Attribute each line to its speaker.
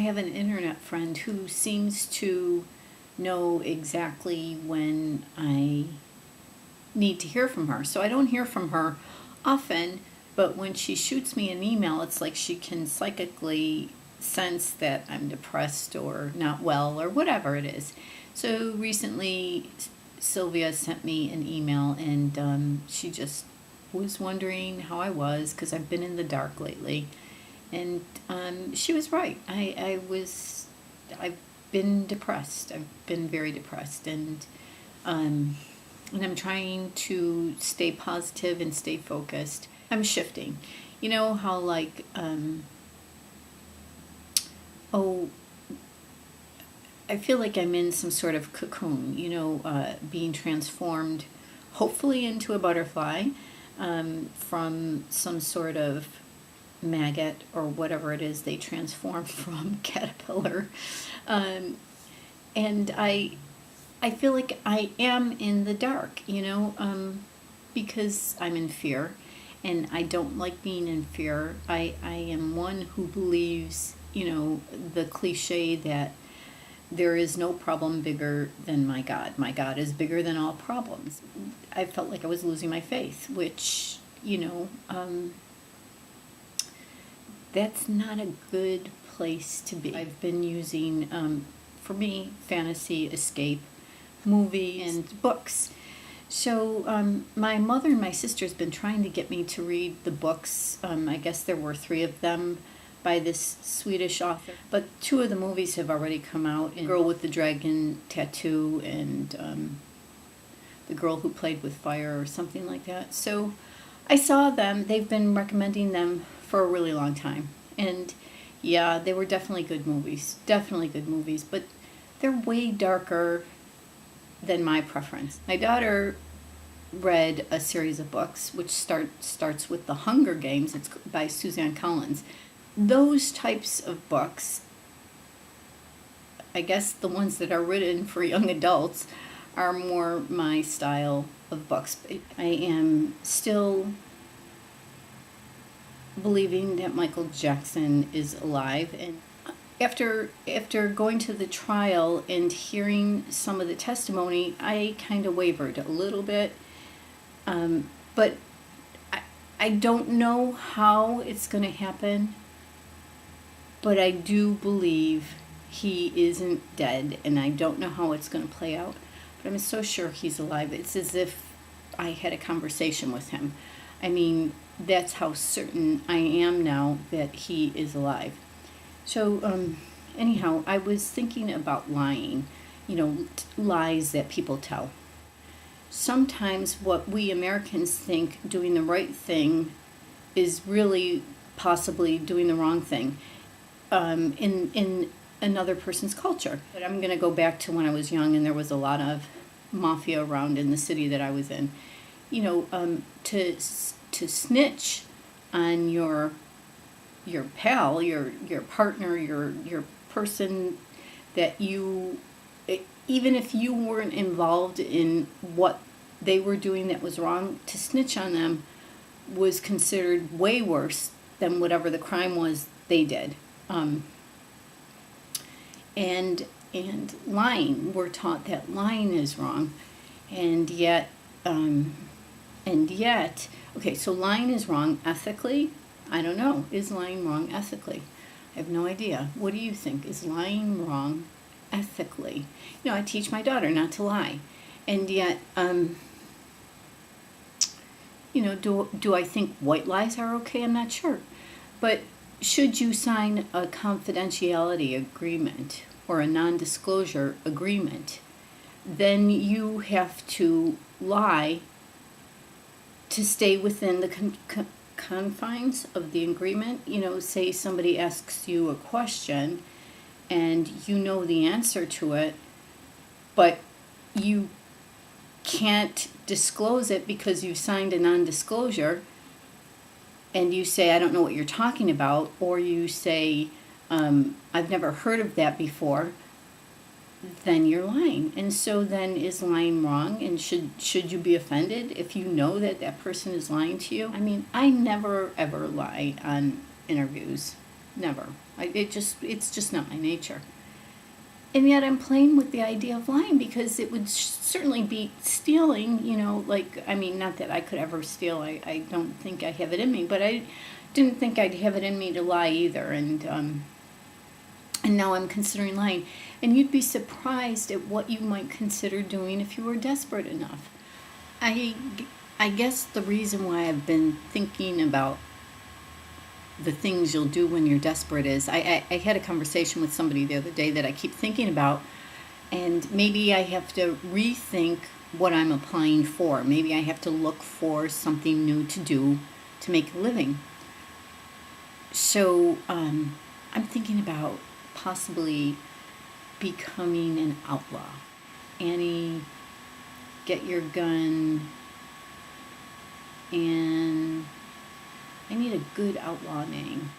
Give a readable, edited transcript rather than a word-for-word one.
Speaker 1: have an internet friend who seems to know exactly when I need to hear from her. So I don't hear from her often, but when she shoots me an email, it's like she can psychically sense that I'm depressed or not well or whatever it is. So recently, Sylvia sent me an email, and she just was wondering how I was because I've been in the dark lately. And she was right. I've been depressed. I've been very depressed, and I'm trying to stay positive and stay focused. I'm shifting. You know how oh, I feel like I'm in some sort of cocoon, being transformed, hopefully into a butterfly, from some sort of maggot or whatever it is they transform from, caterpillar. And I feel like I am in the dark, because I'm in fear, and I don't like being in fear. I am one who believes, the cliche that there is no problem bigger than my God. My God is bigger than all problems. I felt like I was losing my faith, which, that's not a good place to be. I've been using, for me, fantasy escape, movies, and books. So my mother and my sister's been trying to get me to read the books. I guess there were 3 of them by this Swedish author, but 2 of the movies have already come out. Girl with the Dragon Tattoo and The Girl Who Played with Fire or something like that. So I saw them. They've been recommending them for a really long time. And yeah, they were definitely good movies. Definitely good movies, but they're way darker than my preference. My daughter read a series of books which starts with The Hunger Games. It's by Suzanne Collins. Those types of books, I guess the ones that are written for young adults, are more my style of books. I am still believing that Michael Jackson is alive, and after going to the trial and hearing some of the testimony, I kind of wavered a little bit, but I don't know how it's going to happen, but I do believe he isn't dead, and I don't know how it's going to play out, but I'm so sure he's alive. It's as if I had a conversation with him. I mean, that's how certain I am now that he is alive. So, anyhow, I was thinking about lying, lies that people tell. Sometimes what we Americans think doing the right thing is really possibly doing the wrong thing in another person's culture. But I'm going to go back to when I was young and there was a lot of mafia around in the city that I was in. To snitch on your pal, your partner, your person that you, even if you weren't involved in what they were doing that was wrong, to snitch on them was considered way worse than whatever the crime was they did. And lying, we're taught that lying is wrong, and yet, okay, so lying is wrong ethically. I don't know. Is lying wrong ethically? I have no idea. What do you think? Is lying wrong ethically? I teach my daughter not to lie. And yet, do I think white lies are okay? I'm not sure. But should you sign a confidentiality agreement or a non-disclosure agreement, then you have to lie to stay within the confines of the agreement. Say somebody asks you a question and you know the answer to it, but you can't disclose it because you signed a non-disclosure, and you say, I don't know what you're talking about, or you say, I've never heard of that before, then you're lying. And so then, is lying wrong? And should you be offended if you know that that person is lying to you? I mean, I never ever lie on interviews. Never. It's just not my nature. And yet I'm playing with the idea of lying because it would certainly be stealing, like, I mean, not that I could ever steal. I don't think I have it in me, but I didn't think I'd have it in me to lie either. And now I'm considering lying. And you'd be surprised at what you might consider doing if you were desperate enough. I guess the reason why I've been thinking about the things you'll do when you're desperate is I had a conversation with somebody the other day that I keep thinking about, and maybe I have to rethink what I'm applying for. Maybe I have to look for something new to do to make a living. So I'm thinking about possibly becoming an outlaw. Annie, get your gun, and I need a good outlaw name.